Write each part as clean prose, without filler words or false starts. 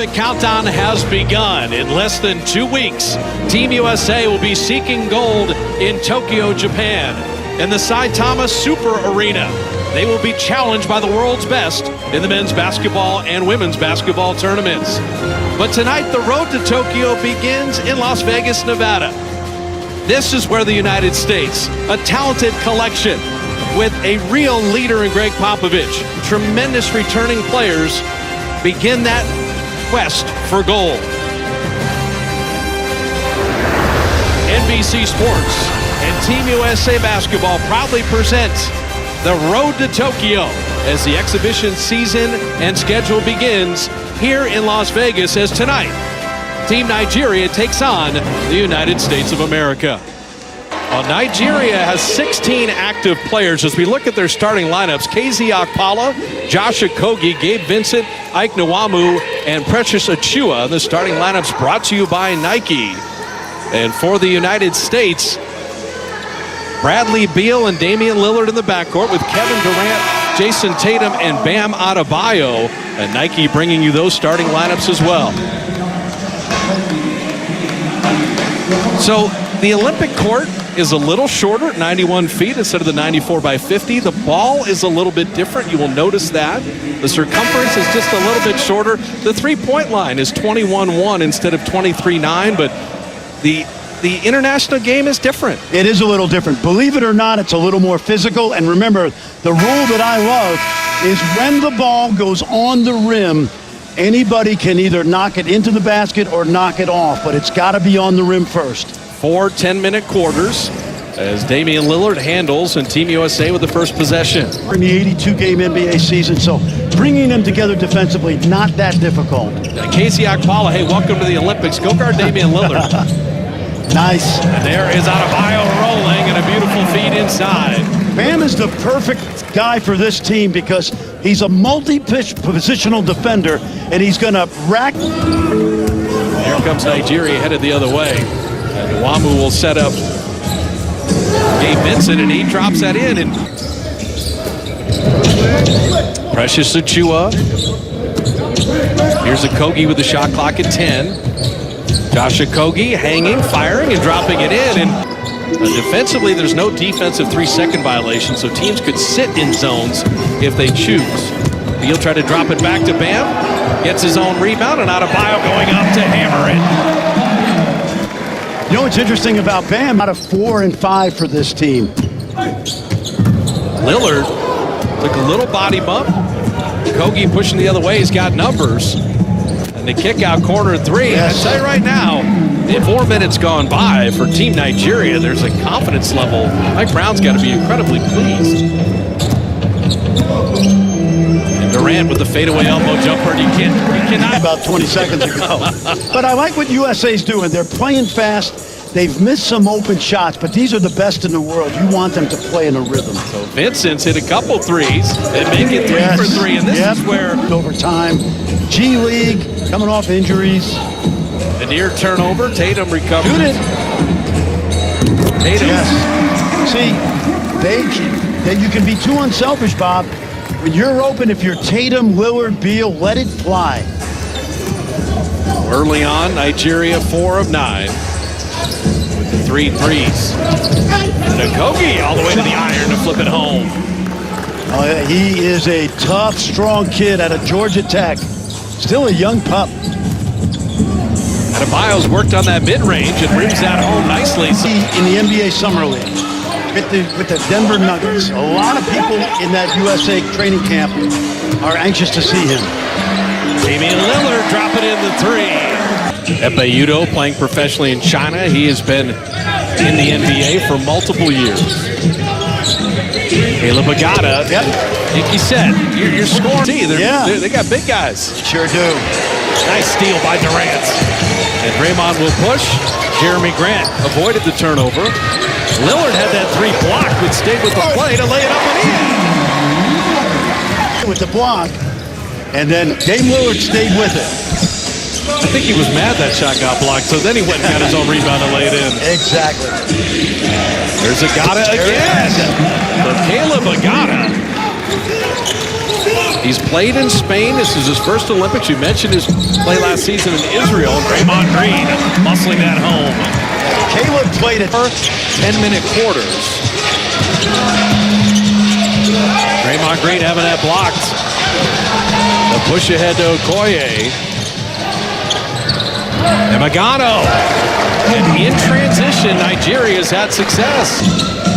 Olympic countdown has begun. In less than 2 weeks, Team USA will be seeking gold in Tokyo, Japan. In the Saitama Super Arena, they will be challenged by the world's best in the men's basketball and women's basketball tournaments. But tonight, the road to Tokyo begins in Las Vegas, Nevada. This is where the United States, a talented collection with a real leader in Greg Popovich, tremendous returning players, begin that quest for gold. NBC Sports and Team USA Basketball proudly present the Road to Tokyo as the exhibition season and schedule begins here in Las Vegas, as tonight, Team Nigeria takes on the United States of America. Well, Nigeria has 16 active players. As we look at their starting lineups, KZ Okpala, Josh Okogie, Gabe Vincent, Ike Nwamu, and Precious Achua. The starting lineups brought to you by Nike. And for the United States, Bradley Beal and Damian Lillard in the backcourt with Kevin Durant, Jason Tatum, and Bam Adebayo. And Nike bringing you those starting lineups as well. So the Olympic court is a little shorter at 91 feet instead of the 94 by 50. The ball is a little bit different. You will notice that. The circumference is just a little bit shorter. The three-point line is 21-1 instead of 23-9, but the international game is different. It is a little different. Believe it or not, it's a little more physical. And remember, the rule that I love is when the ball goes on the rim, anybody can either knock it into the basket or knock it off, but it's got to be on the rim first. 4 10-minute quarters as Damian Lillard handles and Team USA with the first possession. In the 82-game NBA season, so bringing them together defensively, not that difficult. KZ Okpala, hey, welcome to the Olympics. Go guard Damian Lillard. Nice. And there is Adebayo rolling and a beautiful feed inside. Bam is the perfect guy for this team because he's a multi-positional defender, and he's going to rack. Here comes Nigeria headed the other way. And Nwamu will set up Gabe Vincent, and he drops that in. And Precious Achua. Here's Okogie with the shot clock at 10. Josh Okogie hanging, firing, and dropping it in. And defensively, there's no defensive 3-second violation, so teams could sit in zones if they choose. He'll try to drop it back to Bam. Gets his own rebound, and Adebayo going up to hammer it. You know what's interesting about Bam? Out of 4 and 5 for this team. Lillard took a little body bump. Okogie pushing the other way. He's got numbers. And the kick out corner 3. Yes. I tell you right now, in 4 minutes gone by for Team Nigeria, there's a confidence level. Mike Brown's got to be incredibly pleased. And Durant with the fadeaway elbow jumper. You cannot. About 20 seconds ago. But I like what USA's doing. They're playing fast. They've missed some open shots, but these are the best in the world. You want them to play in a rhythm. So Vincent's hit a couple threes and make it 3 for 3. And this is where overtime. G League coming off injuries. The near turnover. Tatum recovered. Shoot it. Tatum. Yes. See, you can be too unselfish, Bob. When you're open, if you're Tatum, Lillard, Beal, let it fly. Early on, Nigeria 4 of 9 with the 3 threes. And Okogie all the way to the iron to flip it home. Oh, yeah, he is a tough, strong kid out of Georgia Tech. Still a young pup. Adebayo's worked on that mid-range and brings that home nicely. In the NBA Summer League with the Denver Nuggets. A lot of people in that USA training camp are anxious to see him. Damian Lillard dropping in the 3. Epe Udoh playing professionally in China. He has been in the NBA for multiple years. Caleb Agata. Yep. Like you said, you're scoring. They got big guys. Sure do. Nice steal by Durant. And Draymond will push. Jeremy Grant avoided the turnover. Lillard had that 3 blocked, but stayed with the play to lay it up and in. With the block, and then Dame Lillard stayed with it. I think he was mad that shot got blocked, so then he went and got his own rebound and laid it in. Exactly. There's Agata again. For Caleb Agata. He's played in Spain. This is his first Olympics. You mentioned his play last season in Israel. Draymond Green muscling that home. Caleb played it. 10-minute quarters. Draymond Green having that blocked. The push ahead to Okoye. And Magano. And in transition, Nigeria's had success.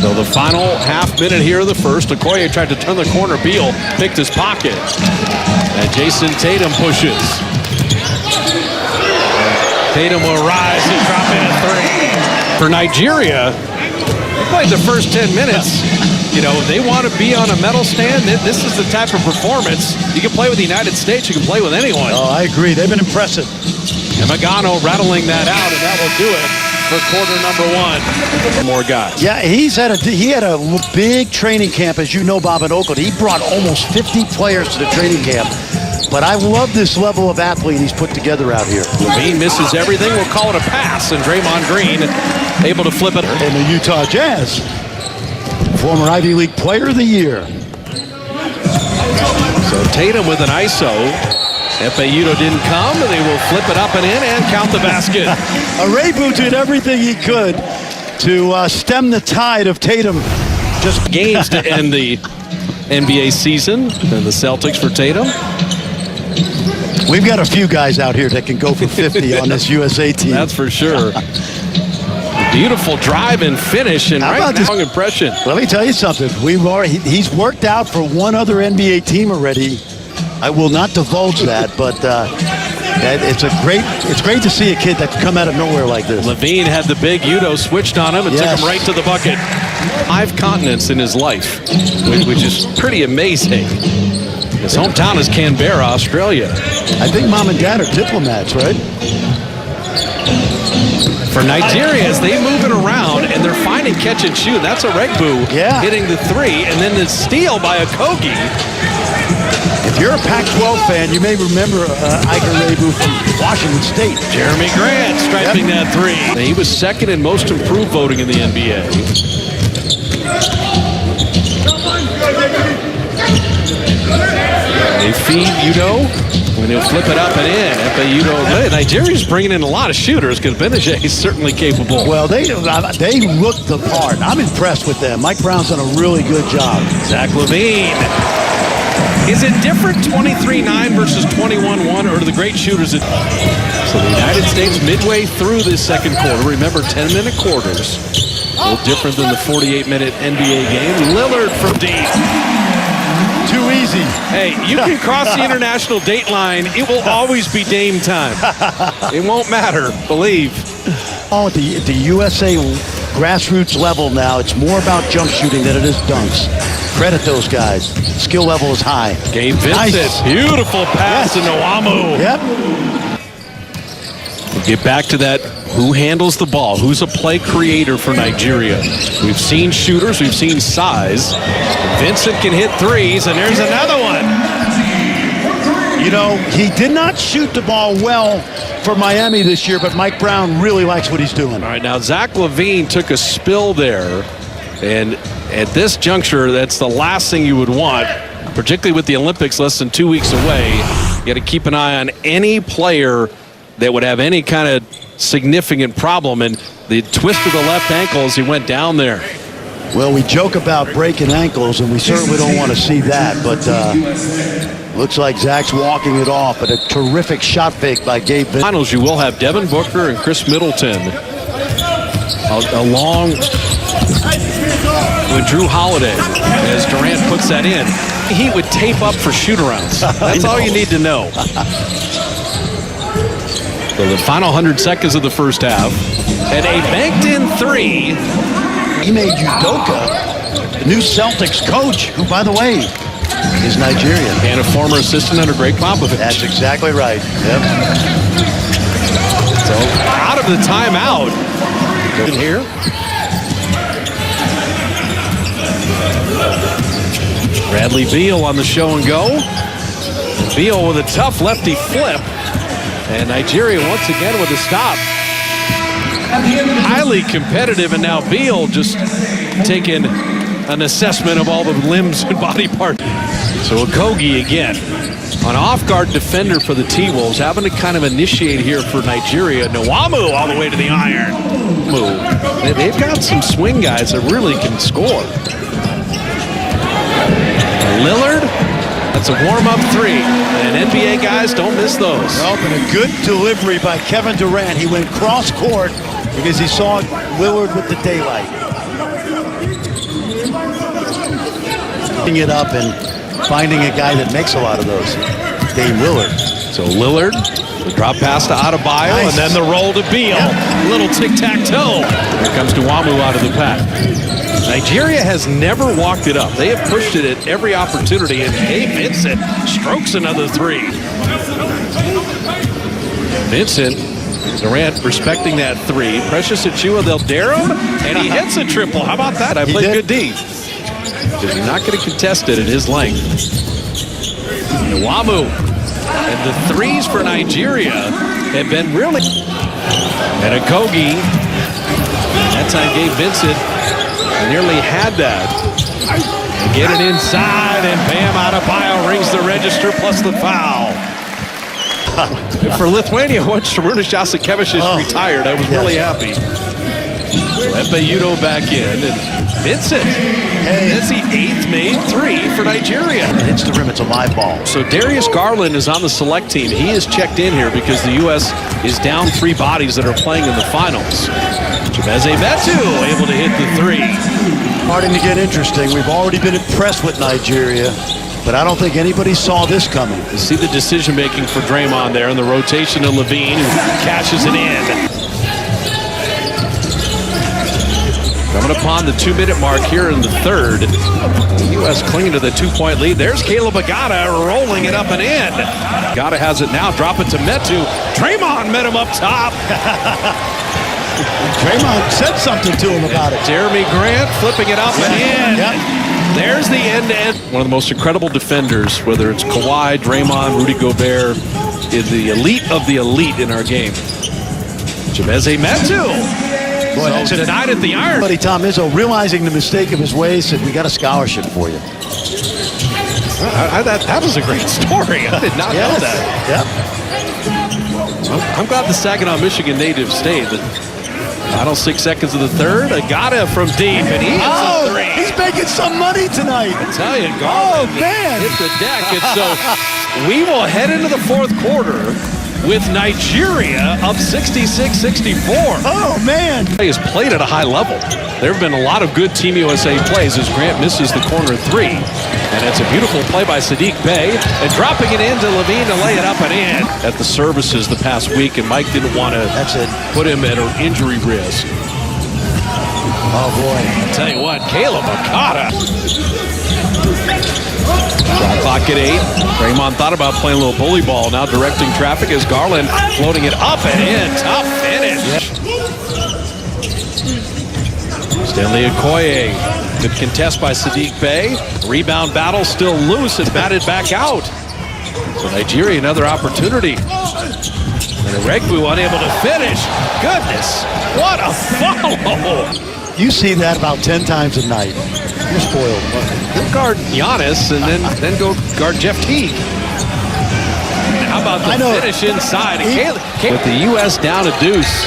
So the final half minute here of the first, Okoye tried to turn the corner. Beal picked his pocket. And Jason Tatum pushes. Tatum will rise and drop in a three. For Nigeria, they played the first 10 minutes. You know, they want to be on a medal stand. This is the type of performance. You can play with the United States. You can play with anyone. Oh, I agree. They've been impressive. And Magano rattling that out, and that will do it for quarter number one. More guys. Yeah, he had a big training camp, as you know, Bob, in Oakland. He brought almost 50 players to the training camp. But I love this level of athlete he's put together out here. LaVine misses everything. We'll call it a pass, and Draymond Green able to flip it. And the Utah Jazz, former Ivy League Player of the Year. So Tatum with an ISO. Udo didn't come. They will flip it up and in and count the basket. Arebu did everything he could to stem the tide of Tatum. Just games to end the NBA season. And the Celtics for Tatum. We've got a few guys out here that can go for 50 on this USA team. That's for sure. Beautiful drive and finish, and right now, impression. Let me tell you something. He's worked out for one other NBA team already. I will not divulge that, but it's great to see a kid that can come out of nowhere like this. LaVine had the big Udo switched on him and took him right to the bucket. 5 continents in his life, which is pretty amazing. His hometown is Canberra, Australia. I think mom and dad are diplomats, right? For Nigeria, as they move it around, and they're finding catch and shoot. That's Aregbu hitting the three, and then the steal by Okogie. If you're a Pac-12 fan, you may remember Ike Aregbu from Washington State. Jeremy Grant striping that three. He was second in most improved voting in the NBA. They feed Udo. When he'll flip it up and in. Udo. Nigeria's bringing in a lot of shooters because Benajay is certainly capable. Well, they look the part. I'm impressed with them. Mike Brown's done a really good job. Zach LaVine. Is it different 23-9 versus 21-1, or do the great shooters? So the United States midway through this second quarter. Remember, 10-minute quarters. A little different than the 48-minute NBA game. Lillard from deep. Too easy. Hey, you can cross the international date line. It will always be Dame time. It won't matter, believe. Oh, at the USA grassroots level now, it's more about jump shooting than it is dunks. Credit those guys. Skill level is high. Gabe Vincent, nice. Beautiful pass to Nwamu. Yep. We'll get back to that. Who handles the ball? Who's a play creator for Nigeria? We've seen shooters. We've seen size. Vincent can hit threes, and there's another one. You know, he did not shoot the ball well for Miami this year, but Mike Brown really likes what he's doing. All right, now Zach LaVine took a spill there, and at this juncture, that's the last thing you would want, particularly with the Olympics less than 2 weeks away. You got to keep an eye on any player that would have any kind of significant problem, and the twist of the left ankle as he went down there. Well, we joke about breaking ankles, and we certainly don't want to see that, but looks like Zach's walking it off, but a terrific shot fake by Gabe Vincent. Finals, you will have Devin Booker and Chris Middleton along with Drew Holiday as Durant puts that in. He would tape up for shoot-arounds. That's all you need to know. So the final 100 seconds of the first half, and a banked-in three. He made Udoka the new Celtics coach, who, by the way, is Nigerian. And a former assistant under Greg Popovich. That's exactly right. Yep. So out of the timeout. In here. Bradley Beal on the show and go. Beal with a tough lefty flip. And Nigeria once again with a stop. Highly competitive, and now Beal just taking an assessment of all the limbs and body parts. So Okogie again. An off-guard defender for the T-Wolves, having to kind of initiate here for Nigeria. Nwamu all the way to the iron. They've got some swing guys that really can score. Lillard, that's a warm-up three. And NBA guys, don't miss those. Well, and a good delivery by Kevin Durant. He went cross-court because he saw Lillard with the daylight. Picking it up and finding a guy that makes a lot of those. Dame Lillard. So Lillard, the drop pass to Adebayo, Nice. and then the roll to Beal. Yep. Little tic-tac-toe. Here comes Nwamu out of the pack. Nigeria has never walked it up. They have pushed it at every opportunity, and Gabe Vincent strokes another three. Vincent, Durant respecting that three. Precious Achiuwa, they'll dare him, and he hits a triple. How about that? I played good D. He's not going to contest it at his length. Nwamu. And the threes for Nigeria have been really... And Okogie. That time Gabe Vincent nearly had that. And get it inside, and Bam Adebayo rings the register plus the foul. For Lithuania, once Šarūnas Jasikevičius retired, I was really happy. Epe back in, and Vincent. That's the 8th made three for Nigeria. It hits the rim, it's a live ball. So Darius Garland is on the select team. He is checked in here because the U.S. is down 3 bodies that are playing in the finals. Chibeze Metu able to hit the three. Starting to get interesting. We've already been impressed with Nigeria, but I don't think anybody saw this coming. You see the decision-making for Draymond there, and the rotation to Levine, who cashes it in. Coming upon the 2-minute mark here in the third. The U.S. clinging to the 2-point lead. There's Caleb Agata rolling it up and in. Agata has it now. Drop it to Metu. Draymond met him up top. Draymond said something to him about it. Jeremy Grant flipping it up and in. Yep. There's the end-to-end. One of the most incredible defenders, whether it's Kawhi, Draymond, Rudy Gobert, is the elite of the elite in our game. Chibeze Metu. Boy, So denied at the iron. Buddy Tom Izzo, realizing the mistake of his ways, said, we got a scholarship for you. That was a great story. I did not know that. Yep. I'm glad the Saginaw, Michigan native stayed. The final 6 seconds of the third. Agata from deep, and he hits a three. He's making some money tonight. I tell you, Garland hit the deck. And so we will head into the fourth quarter with Nigeria up 66-64. Oh, man. He has played at a high level. There have been a lot of good Team USA plays as Grant misses the corner three. And it's a beautiful play by Sadiq Bey. And dropping it into Levine to lay it up and in. At the services the past week, and Mike didn't want to put him at an injury risk. Oh, boy. I'll tell you what, Caleb Agata. Shot clock at 8. Draymond thought about playing a little bully ball. Now directing traffic as Garland floating it up and in. Tough finish. Stanley Okoye. Good contest by Sadiq Bey. Rebound battle still loose and batted back out. So Nigeria another opportunity. And Regbu unable to finish. Goodness, what a follow. You see that about 10 times a night. You're spoiled. Go guard Giannis and then go guard Jeff Teague. How about the finish inside? With the U.S. down a deuce.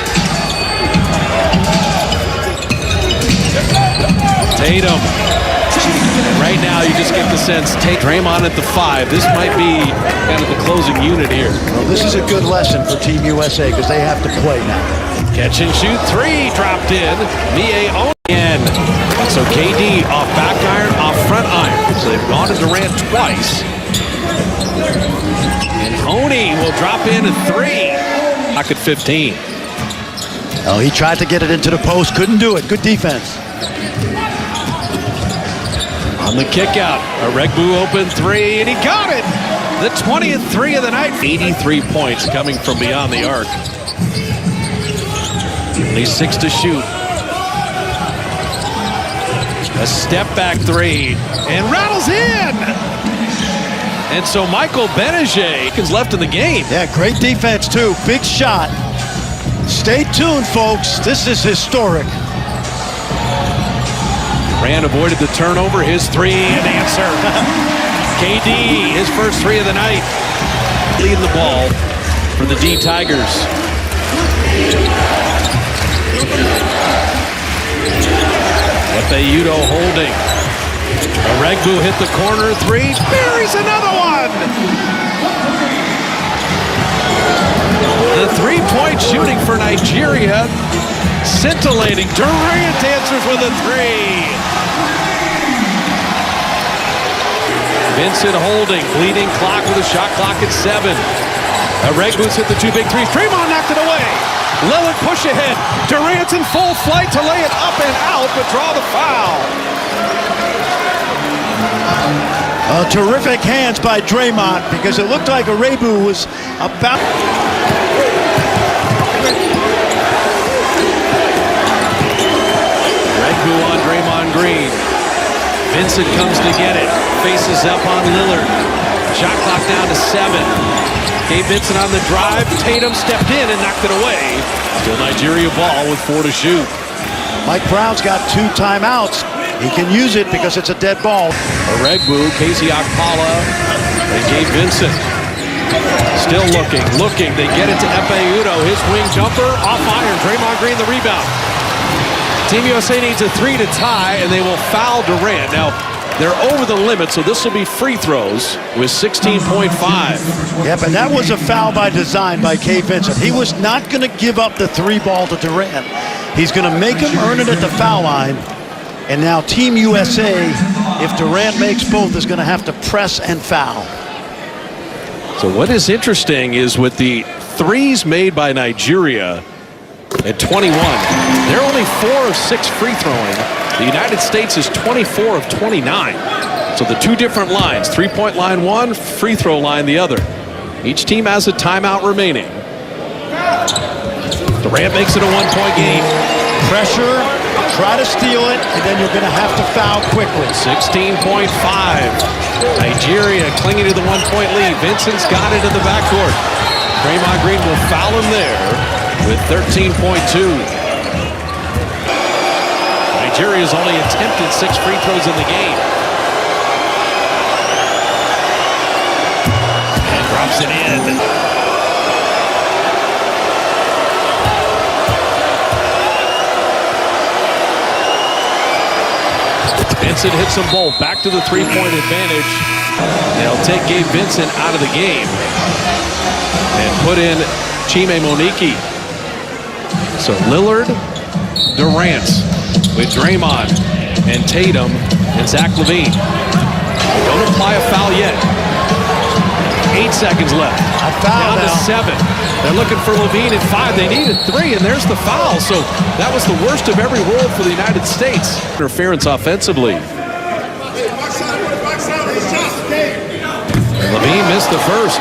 Tatum. And right now you just get the sense, take Draymond at the 5. This might be kind of the closing unit here. Well, this is a good lesson for Team USA because they have to play now. Catch and shoot 3 dropped in. Mie again. So KD off back iron, off front iron. So they've gone to Durant twice. And Oni will drop in a 3. Lock at 15. Oh, he tried to get it into the post, couldn't do it. Good defense. On the kick out, a Regbu open 3, and he got it. The 20th 3 of the night. 83 points coming from beyond the arc. Only 6 to shoot. A step back 3, and rattles in. And so Michael Benajay is left in the game. Yeah, great defense too. Big shot. Stay tuned, folks. This is historic. Rand avoided the turnover. His 3, an answer. KD, his first three of the night. Leading the ball for the D Tigers. Fayudo holding. Regbu hit the corner three. Buries another one. The three-point shooting for Nigeria. Scintillating. Durant answers with a three. Vincent holding. Bleeding clock with a shot clock at 7. Regbu's hit the two big threes. Draymond knocked it away. Lillard push ahead. Durant's in full flight to lay it up and out, but draw the foul. Terrific hands by Draymond, because it looked like Regbu was about... Regbu on Draymond Green. Vincent comes to get it. Faces up on Lillard. Shot clock down to 7. Gabe Vincent on the drive. Tatum stepped in and knocked it away. Still Nigeria ball with 4 to shoot. Mike Brown's got 2 timeouts. He can use it because it's a dead ball. Regbu, Casey Okpala, and Gabe Vincent. Still looking. They get it to Fayudo. His wing jumper off iron. Draymond Green the rebound. Team USA needs a 3 to tie, and they will foul Durant. Now, they're over the limit, so this will be free throws with 16.5. Yeah, but that was a foul by design by Gabe Vincent. He was not going to give up the 3 ball to Durant. He's going to make him earn it at the foul line. And now Team USA, if Durant makes both, is going to have to press and foul. So what is interesting is with the threes made by Nigeria at 21, they're only 4 of 6 free throwing. The United States is 24 of 29. So the 2 different lines, 3-point line one, free throw line the other. Each team has a timeout remaining. Durant makes it a 1-point game. Pressure, try to steal it, and then you're going to have to foul quickly. 16.5. Nigeria clinging to the 1-point lead. Vincent's got it in the backcourt. Draymond Green will foul him there with 13.2. Nigeria's only attempted 6 free throws in the game. And drops it in. Vincent hits them both. Back to the 3-point advantage. They'll take Gabe Vincent out of the game and put in Chime Moniki. So Lillard, Durant with Draymond and Tatum and Zach LaVine. Don't apply a foul yet. 8 seconds left. A foul down to 7. They're looking for LaVine at 5. They needed 3, and there's the foul. So that was the worst of every world for the United States. Interference offensively. And LaVine missed the first.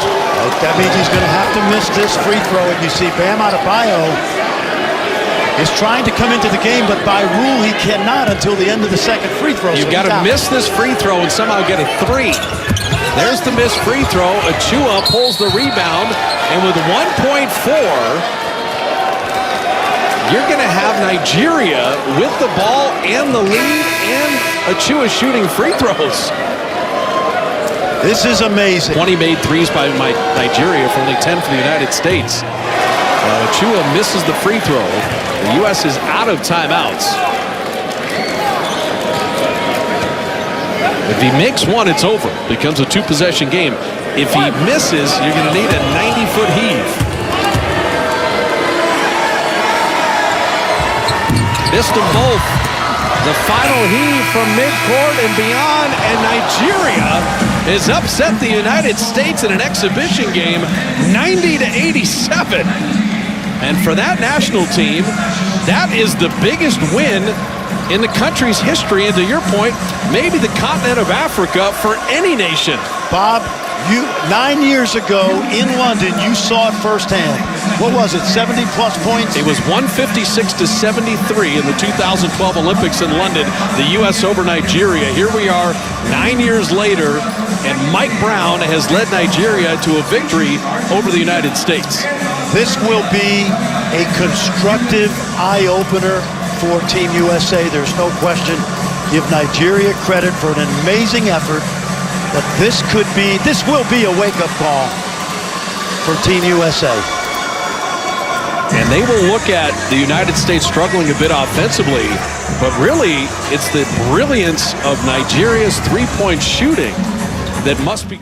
That means he's going to have to miss this free throw. And you see Bam Adebayo is trying to come into the game, but by rule he cannot until the end of the second free throw. You've got to miss this free throw and somehow get a 3. There's the missed free throw. Achua pulls the rebound, and with 1.4, you're going to have Nigeria with the ball and the lead, and Achua shooting free throws. This is amazing. 20 made threes by Nigeria for only 10 for the United States. Achua misses the free throw. The U.S. is out of timeouts. If he makes one, it's over. Becomes a 2-possession game. If he misses, you're going to need a 90-foot heave. Missed them both. The final heave from midcourt and beyond, and Nigeria has upset the United States in an exhibition game, 90-87. And for that national team, that is the biggest win in the country's history, and to your point, maybe the continent of Africa for any nation. Bob, 9 years ago in London, you saw it firsthand. What was it, 70-plus points? It was 156-73 in the 2012 Olympics in London. The U.S. over Nigeria. Here we are 9 years later, and Mike Brown has led Nigeria to a victory over the United States. This will be a constructive eye-opener for Team USA. There's no question. Give Nigeria credit for an amazing effort. But this will be a wake-up call for Team USA. And they will look at the United States struggling a bit offensively, but really it's the brilliance of Nigeria's three-point shooting that must be